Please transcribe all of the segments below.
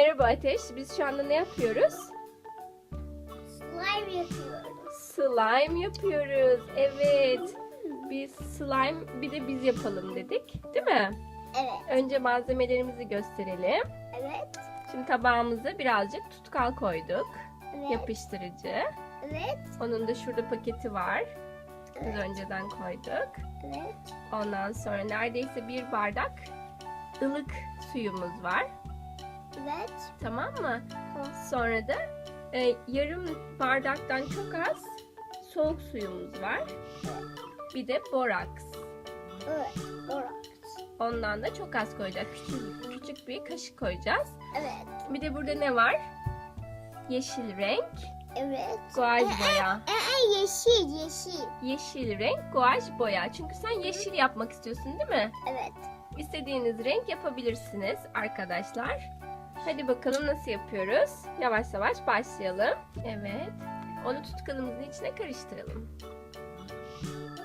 Merhaba Ateş. Biz şu anda ne yapıyoruz? Slime yapıyoruz. Slime yapıyoruz. Evet. Biz slime bir de biz yapalım dedik. Değil mi? Evet. Önce malzemelerimizi gösterelim. Evet. Şimdi tabağımıza birazcık tutkal koyduk. Evet. Yapıştırıcı. Evet. Onun da şurada paketi var. Biz önceden koyduk. Evet. Ondan sonra neredeyse bir bardak ılık suyumuz var. Evet. Tamam mı? Sonra da yarım bardaktan çok az soğuk suyumuz var. Bir de boraks. Evet. Doğru. Ondan da çok az koyacağız. Küçük bir kaşık koyacağız. Evet. Bir de burada ne var? Yeşil renk, Evet. guaj boya. Yeşil. Yeşil. Yeşil renk, guaj boya. Çünkü sen yeşil yapmak istiyorsun değil mi? Evet. İstediğiniz renk yapabilirsiniz arkadaşlar. Hadi bakalım nasıl yapıyoruz? Yavaş yavaş başlayalım. Evet. Onu tutkalımızın içine karıştıralım.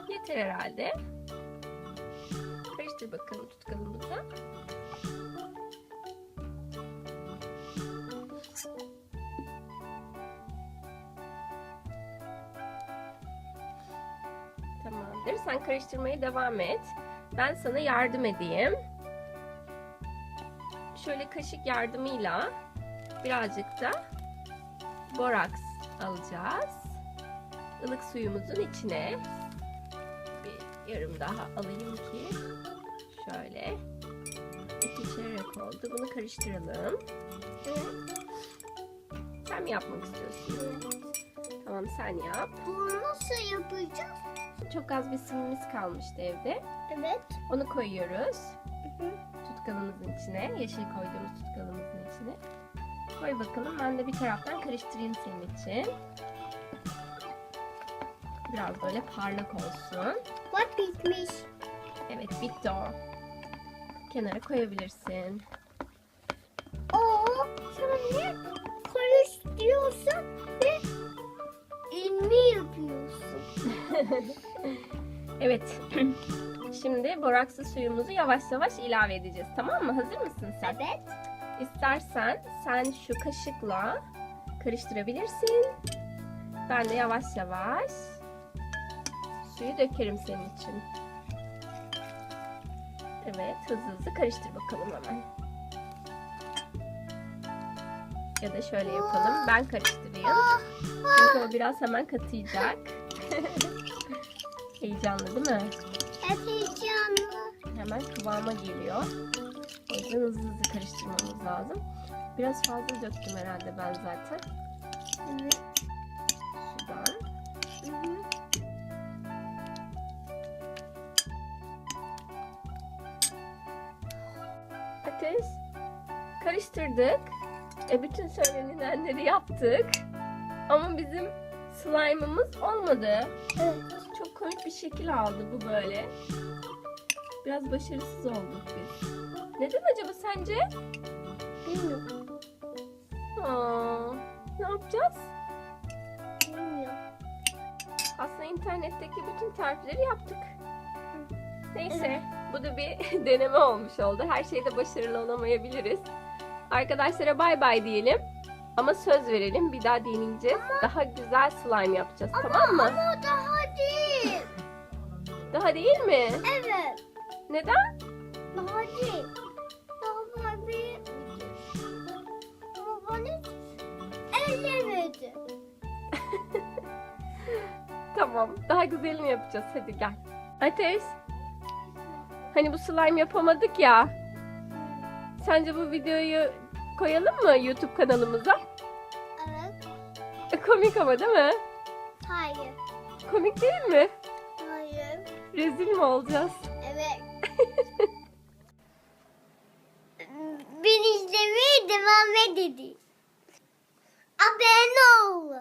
Yeter herhalde. Karıştır bakalım tutkalımızı. Tamamdır. Sen karıştırmaya devam et. Ben sana yardım edeyim. Şöyle kaşık yardımıyla birazcık da boraks alacağız. Ilık suyumuzun içine bir yarım daha alayım ki şöyle iki çeyrek oldu. Bunu karıştıralım. Sen mi yapmak istiyorsun? Tamam, sen yap. Bunu nasıl yapacağız? Çok az bir simimiz kalmıştı evde. Evet. Onu koyuyoruz. Tutkalımızın içine, yeşil koyduğumuz tutkalımızın içine. Koy bakalım. Ben de bir taraftan karıştırayım senin için. Biraz böyle parlak olsun. Bak bitmiş. Evet, bitti o. Kenara koyabilirsin. Sen ne karıştırıyorsun ve ilmi yapıyorsun. Evet. Şimdi borakslı suyumuzu yavaş yavaş ilave edeceğiz. Tamam mı? Hazır mısın sen? Evet. İstersen sen şu kaşıkla karıştırabilirsin. Ben de yavaş yavaş suyu dökerim senin için. Evet, hızlı karıştır bakalım hemen. Ya da şöyle yapalım. Ben karıştırayım. Çünkü o biraz hemen katıyacak. Heyecanlı değil mi? Heyecanlı. Hemen kıvama geliyor. O yüzden hızlı karıştırmamız lazım. Biraz fazla döktüm herhalde ben zaten. Evet. Şuradan. Ateş. Karıştırdık. Bütün söylenilenleri yaptık. Ama bizim slime'ımız olmadı. Evet. Çok komik bir şekil aldı bu böyle. Biraz başarısız olduk biz. Neden acaba sence? Bilmiyorum. Ne yapacağız? Bilmiyorum. Aslında internetteki bütün tarifleri yaptık. Neyse, bu da bir deneme olmuş oldu. Her şeyde başarılı olamayabiliriz. Arkadaşlara bay bay diyelim. Ama söz verelim, bir daha deneyeceğiz. Daha güzel slime yapacağız, tamam mı? Ama daha değil. Daha değil mi? Evet. Neden? Daha değil. Daha bir... Ama bana ellemedi. Tamam, daha güzelini yapacağız. Hadi gel. Ateş. Hani bu slime yapamadık ya. Sence bu videoyu koyalım mı YouTube kanalımıza? Evet. Komik ama değil mi? Hayır. Komik değil mi? Hayır. Rezil mi olacağız? Evet. Beni izlemeye devam edin. Abone ol.